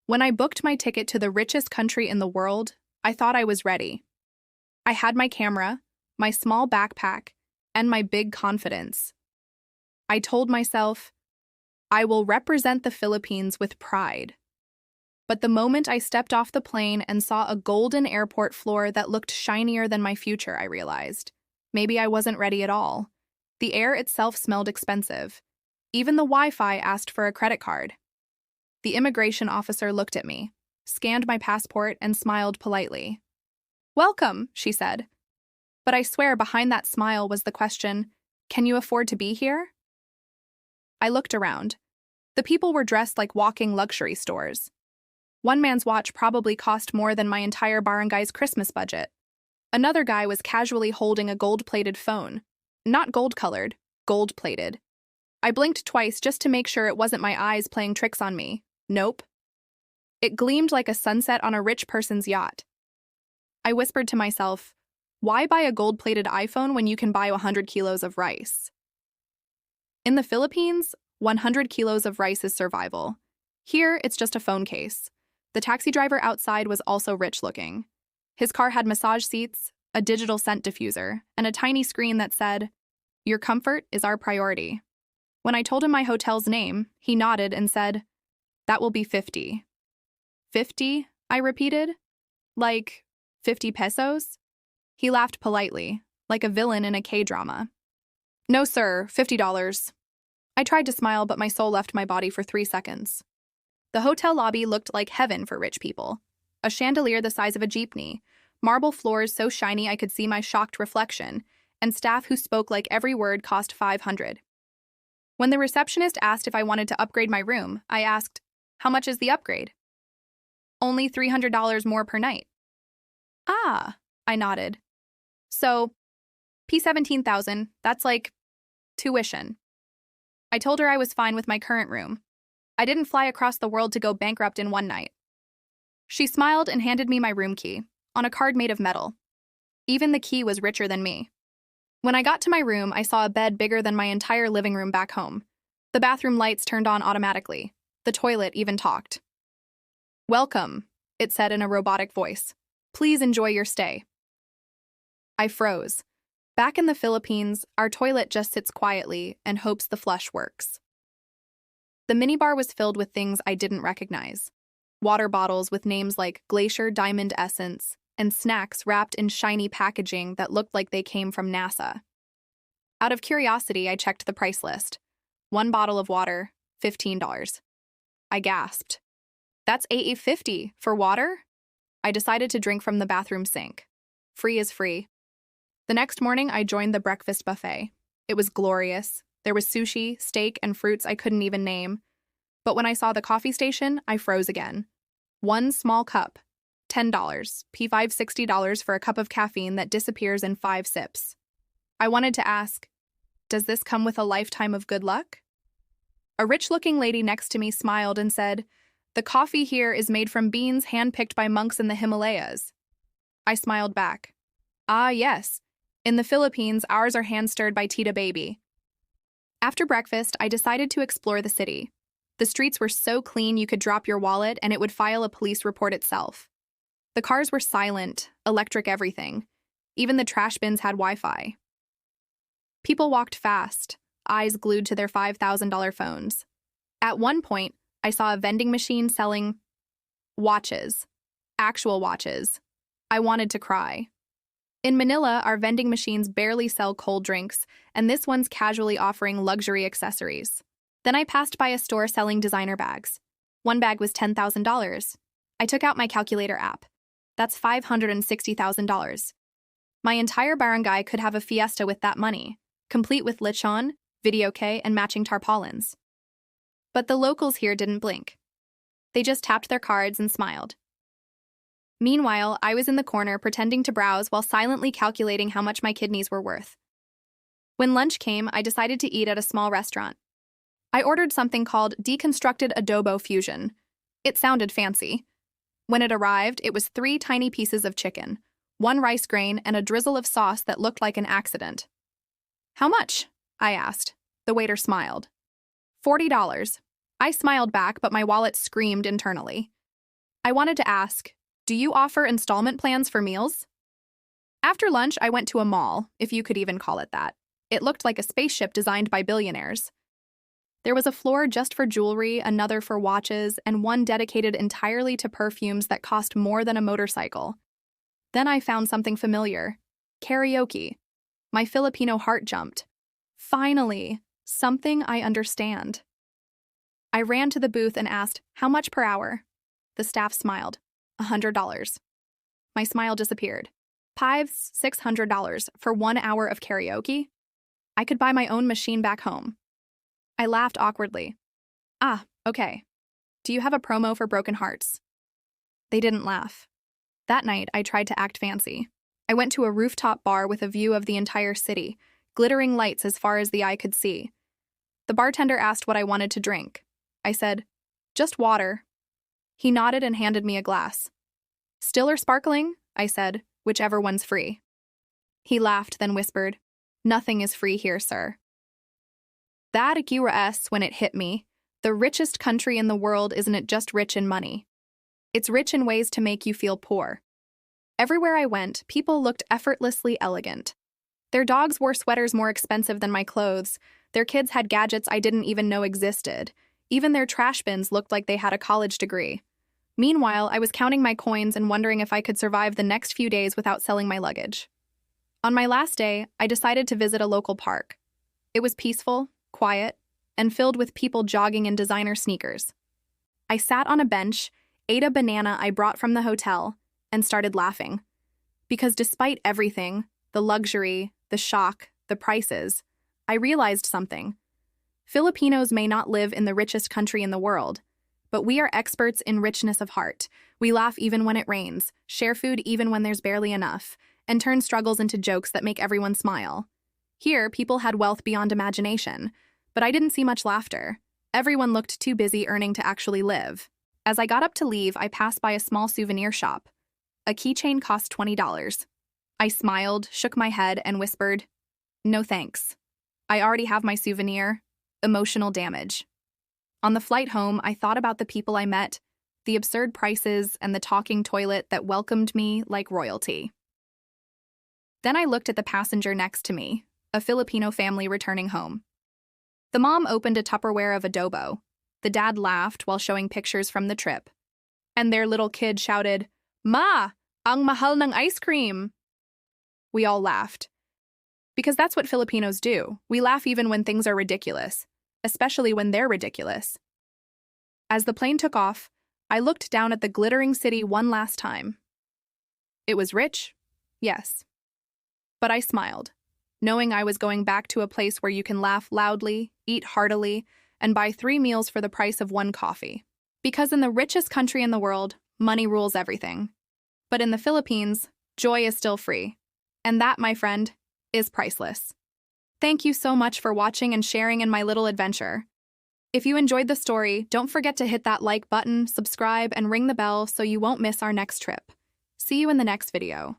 When I booked my ticket to the richest country in the world, I thought I was ready. I had my camera, my small backpack, and my big confidence. I told myself, I will represent the Philippines with pride. But the moment I stepped off the plane and saw a golden airport floor that looked shinier than my future, I realized maybe I wasn't ready at all. The air itself smelled expensive. Even the Wi-Fi asked for a credit card. The immigration officer looked at me, scanned my passport, and smiled politely. "Welcome," she said. But I swear behind that smile was the question, "Can you afford to be here?" I looked around. The people were dressed like walking luxury stores. One man's watch probably cost more than my entire barangay's Christmas budget. Another guy was casually holding a gold-plated phone. Not gold-colored, gold-plated. I blinked twice just to make sure it wasn't my eyes playing tricks on me. Nope. It gleamed like a sunset on a rich person's yacht. I whispered to myself, why buy a gold-plated iPhone when you can buy 100 kilos of rice? In the Philippines, 100 kilos of rice is survival. Here, it's just a phone case. The taxi driver outside was also rich-looking. His car had massage seats, a digital scent diffuser, and a tiny screen that said, "Your comfort is our priority." When I told him my hotel's name, he nodded and said, "That will be 50. 50? I repeated. Like 50 pesos? He laughed politely, like a villain in a K-drama. "No, sir, $50. I tried to smile, but my soul left my body for 3 seconds. The hotel lobby looked like heaven for rich people. A chandelier the size of a jeepney, marble floors so shiny I could see my shocked reflection, and staff who spoke like every word cost 500. When the receptionist asked if I wanted to upgrade my room, I asked, "How much is the upgrade?" "Only $300 more per night." "Ah," I nodded. "So, P17,000, that's like tuition." I told her I was fine with my current room. I didn't fly across the world to go bankrupt in one night. She smiled and handed me my room key, on a card made of metal. Even the key was richer than me. When I got to my room, I saw a bed bigger than my entire living room back home. The bathroom lights turned on automatically. The toilet even talked. "Welcome," it said in a robotic voice. "Please enjoy your stay." I froze. Back in the Philippines, our toilet just sits quietly and hopes the flush works. The minibar was filled with things I didn't recognize. Water bottles with names like Glacier Diamond Essence, and snacks wrapped in shiny packaging that looked like they came from NASA. Out of curiosity, I checked the price list. One bottle of water, $15. I gasped. "That's $8.50 for water?" I decided to drink from the bathroom sink. Free is free. The next morning, I joined the breakfast buffet. It was glorious. There was sushi, steak, and fruits I couldn't even name. But when I saw the coffee station, I froze again. One small cup, $10, P5 $60 for a cup of caffeine that disappears in 5 sips. I wanted to ask, does this come with a lifetime of good luck? A rich-looking lady next to me smiled and said, "The coffee here is made from beans hand-picked by monks in the Himalayas." I smiled back. "Ah, yes. In the Philippines, ours are hand-stirred by Tita Baby." After breakfast, I decided to explore the city. The streets were so clean you could drop your wallet and it would file a police report itself. The cars were silent, electric everything. Even the trash bins had Wi-Fi. People walked fast, eyes glued to their $5,000 phones. At one point, I saw a vending machine selling watches. Actual watches. I wanted to cry. In Manila, our vending machines barely sell cold drinks, and this one's casually offering luxury accessories. Then I passed by a store selling designer bags. One bag was $10,000. I took out my calculator app. That's $560,000. My entire barangay could have a fiesta with that money, complete with lechon, videoke, and matching tarpaulins. But the locals here didn't blink. They just tapped their cards and smiled. Meanwhile, I was in the corner pretending to browse while silently calculating how much my kidneys were worth. When lunch came, I decided to eat at a small restaurant. I ordered something called deconstructed adobo fusion. It sounded fancy. When it arrived, it was 3 tiny pieces of chicken, 1 rice grain, and a drizzle of sauce that looked like an accident. "How much?" I asked. The waiter smiled. $40. I smiled back, but my wallet screamed internally. I wanted to ask, do you offer installment plans for meals? After lunch, I went to a mall, if you could even call it that. It looked like a spaceship designed by billionaires. There was a floor just for jewelry, another for watches, and one dedicated entirely to perfumes that cost more than a motorcycle. Then I found something familiar. Karaoke. My Filipino heart jumped. Finally, something I understand. I ran to the booth and asked, how much per hour? The staff smiled. $100. My smile disappeared. Pives, $600 for 1 hour of karaoke? I could buy my own machine back home. I laughed awkwardly. Ah, okay. Do you have a promo for broken hearts? They didn't laugh. That night, I tried to act fancy. I went to a rooftop bar with a view of the entire city, glittering lights as far as the eye could see. The bartender asked what I wanted to drink. I said, just water. He nodded and handed me a glass. Still or sparkling? I said, whichever one's free. He laughed, then whispered, nothing is free here, sir. That was when it hit me. The richest country in the world isn't just rich in money. It's rich in ways to make you feel poor. Everywhere I went, people looked effortlessly elegant. Their dogs wore sweaters more expensive than my clothes. Their kids had gadgets I didn't even know existed. Even their trash bins looked like they had a college degree. Meanwhile, I was counting my coins and wondering if I could survive the next few days without selling my luggage. On my last day, I decided to visit a local park. It was peaceful, quiet, and filled with people jogging in designer sneakers. I sat on a bench, ate a banana I brought from the hotel, and started laughing. Because despite everything, the luxury, the shock, the prices, I realized something. Filipinos may not live in the richest country in the world, but we are experts in richness of heart. We laugh even when it rains, share food even when there's barely enough, and turn struggles into jokes that make everyone smile. Here, people had wealth beyond imagination, but I didn't see much laughter. Everyone looked too busy earning to actually live. As I got up to leave, I passed by a small souvenir shop. A keychain cost $20. I smiled, shook my head, and whispered, no thanks. I already have my souvenir. Emotional damage. On the flight home, I thought about the people I met, the absurd prices, and the talking toilet that welcomed me like royalty. Then I looked at the passenger next to me, a Filipino family returning home. The mom opened a Tupperware of adobo. The dad laughed while showing pictures from the trip. And their little kid shouted, Ma, ang mahal ng ice cream. We all laughed. Because that's what Filipinos do. We laugh even when things are ridiculous, especially when they're ridiculous. As the plane took off, I looked down at the glittering city one last time. It was rich, yes. But I smiled, knowing I was going back to a place where you can laugh loudly, eat heartily, and buy 3 meals for the price of 1 coffee. Because in the richest country in the world, money rules everything. But in the Philippines, joy is still free. And that, my friend, is priceless. Thank you so much for watching and sharing in my little adventure. If you enjoyed the story, don't forget to hit that like button, subscribe, and ring the bell so you won't miss our next trip. See you in the next video.